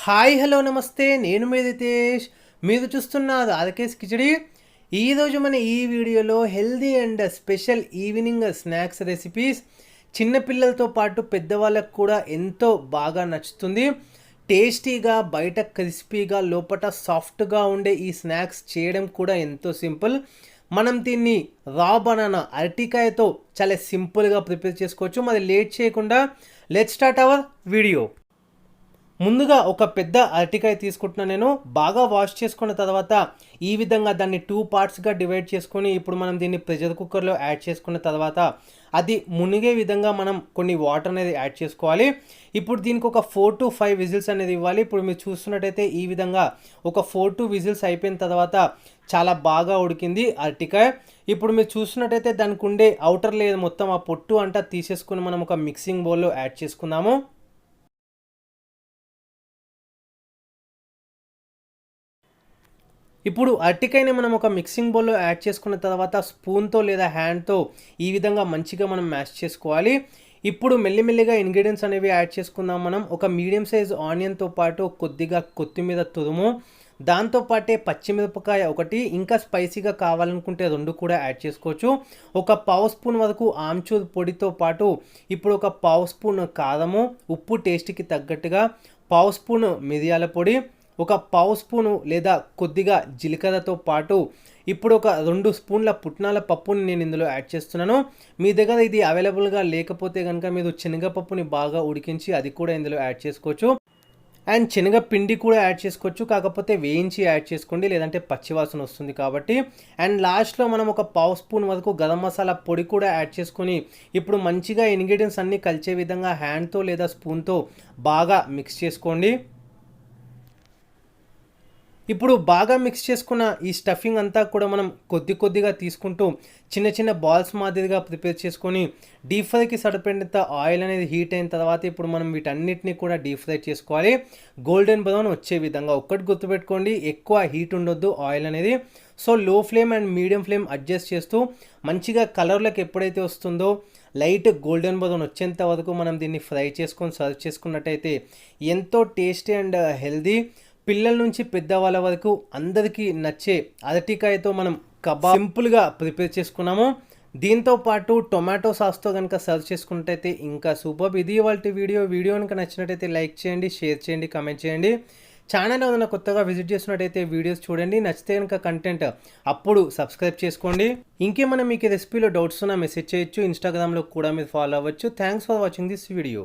Hi hello నమస్తే, నేను మీ రితేష్. మీరు చూస్తున్నారు ఆర్కేస్ కిచడి. ఈరోజు మన ఈ వీడియోలో healthy and special evening snacks recipes చిన్నపిల్లలతో పాటు పెద్దవాళ్ళకు కూడా ఎంతో బాగా నచ్చుతుంది. టేస్టీగా, బయట క్రిస్పీగా, లోపల సాఫ్ట్గా ఉండే ఈ స్నాక్స్ చేయడం కూడా ఎంతో సింపుల్. మనం దీన్ని రా బనానా అరటికాయతో చాలా సింపుల్గా ప్రిపేర్ చేసుకోవచ్చు. మరి లేట్ చేయకుండా లెట్స్ స్టార్ట్ అవర్ వీడియో. ముందుగా ఒక పెద్ద అరటికాయ తీసుకుంటున్నాను. నేను బాగా వాష్ చేసుకున్న తర్వాత ఈ విధంగా దాన్ని 2 పార్ట్స్గా డివైడ్ చేసుకొని ఇప్పుడు మనం దీన్ని ప్రెషర్ కుక్కర్లో యాడ్ చేసుకున్న తర్వాత అది మునిగే విధంగా మనం కొన్ని వాటర్ అనేది యాడ్ చేసుకోవాలి. ఇప్పుడు దీనికి ఒక 4 to 5 విజిల్స్ అనేది ఇవ్వాలి. ఇప్పుడు మీరు చూస్తున్నట్టయితే ఈ విధంగా ఒక 4 to 5 విజిల్స్ అయిపోయిన తర్వాత చాలా బాగా ఉడికింది అరటికాయ. ఇప్పుడు మీరు చూస్తున్నట్టయితే దానికి ఉండే అవుటర్ లేయర్ మొత్తం ఆ పొట్టు అంతా తీసేసుకుని మనం ఒక మిక్సింగ్ బౌల్లో యాడ్ చేసుకుందాము. ఇప్పుడు అరటికాయని మనం ఒక మిక్సింగ్ బౌల్లో యాడ్ చేసుకున్న తర్వాత స్పూన్తో లేదా హ్యాండ్తో ఈ విధంగా మంచిగా మనం మ్యాష్ చేసుకోవాలి. ఇప్పుడు మెల్లిమెల్లిగా ఇంగ్రీడియంట్స్ అనేవి యాడ్ చేసుకుందాం. మనం ఒక మీడియం సైజ్ ఆనియన్తో పాటు కొద్దిగా కొత్తిమీర తురుము, దాంతోపాటే పచ్చిమిరపకాయ ఒకటి, ఇంకా స్పైసీగా కావాలనుకుంటే 2 కూడా యాడ్ చేసుకోవచ్చు. ఒక 1/2 స్పూన్ వరకు ఆమ్చూర్ పొడితో పాటు ఇప్పుడు ఒక 1/2 స్పూన్ కారము, ఉప్పు టేస్ట్కి తగ్గట్టుగా, 1/2 స్పూన్ మిరియాల పొడి, ఒక 1/2 స్పూను లేదా కొద్దిగా జీలకర్రతో పాటు ఇప్పుడు ఒక 2 స్పూన్ల పుట్నాల పప్పుని నేను ఇందులో యాడ్ చేస్తున్నాను. మీ దగ్గర ఇది అవైలబుల్గా లేకపోతే కనుక మీరు శనగపప్పుని బాగా ఉడికించి అది కూడా ఇందులో యాడ్ చేసుకోవచ్చు. అండ్ శనగ పిండి కూడా యాడ్ చేసుకోవచ్చు, కాకపోతే వేయించి యాడ్ చేసుకోండి, లేదంటే పచ్చివాసన వస్తుంది కాబట్టి. అండ్ లాస్ట్లో మనం ఒక 1/2 స్పూన్ వరకు గరం మసాలా పొడి కూడా యాడ్ చేసుకొని ఇప్పుడు మంచిగా ఇంగ్రీడియంట్స్ అన్నీ కలిసే విధంగా హ్యాండ్తో లేదా స్పూన్తో బాగా మిక్స్ చేసుకోండి. ఇప్పుడు బాగా మిక్స్ చేసుకున్న ఈ స్టఫింగ్ అంతా కూడా మనం కొద్దిగా తీసుకుంటూ చిన్న చిన్న బాల్స్ మాదిరిగా ప్రిపేర్ చేసుకొని డీప్ ఫ్రైకి సరిపడినంత ఆయిల్ అనేది హీట్ అయిన తర్వాత ఇప్పుడు మనం వీటన్నిటిని కూడా డీప్ ఫ్రై చేసుకోవాలి, గోల్డెన్ బ్రౌన్ వచ్చే విధంగా. ఒక్కటి గుర్తుపెట్టుకోండి, ఎక్కువ హీట్ ఉండొద్దు ఆయిల్ అనేది. సో లో flame and medium flame adjust చేస్తూ మంచిగా కలర్లకు ఎప్పుడైతే వస్తుందో లైట్ గోల్డెన్ బ్రౌన్ వచ్చేంత వరకు మనం దీన్ని ఫ్రై చేసుకొని సర్వ్ చేసుకున్నట్టయితే ఎంతో టేస్టీ అండ్ హెల్దీ, పిల్లల నుంచి పెద్దవాళ్ళ వరకు అందరికీ నచ్చే అరటికాయతో మనం కబాబ్ సింపుల్గా ప్రిపేర్ చేసుకున్నాము. దీంతో పాటు టొమాటో సాస్తో కనుక సర్వ్ చేసుకున్నట్టయితే ఇంకా సూపర్. ఇది వాళ్ళ వీడియో కనుక నచ్చినట్టయితే లైక్ చేయండి, షేర్ చేయండి, కామెంట్ చేయండి. ఛానల్ ఏదైనా కొత్తగా విజిట్ చేసినట్టయితే వీడియోస్ చూడండి, నచ్చితే కనుక కంటెంట్ అప్పుడు సబ్స్క్రైబ్ చేసుకోండి. ఇంకేమైనా మీకు రెసిపీలో డౌట్స్ ఉన్నా మెసేజ్ చేయొచ్చు, ఇన్స్టాగ్రామ్లో కూడా మీరు ఫాలో అవ్వచ్చు. Thanks for watching this video.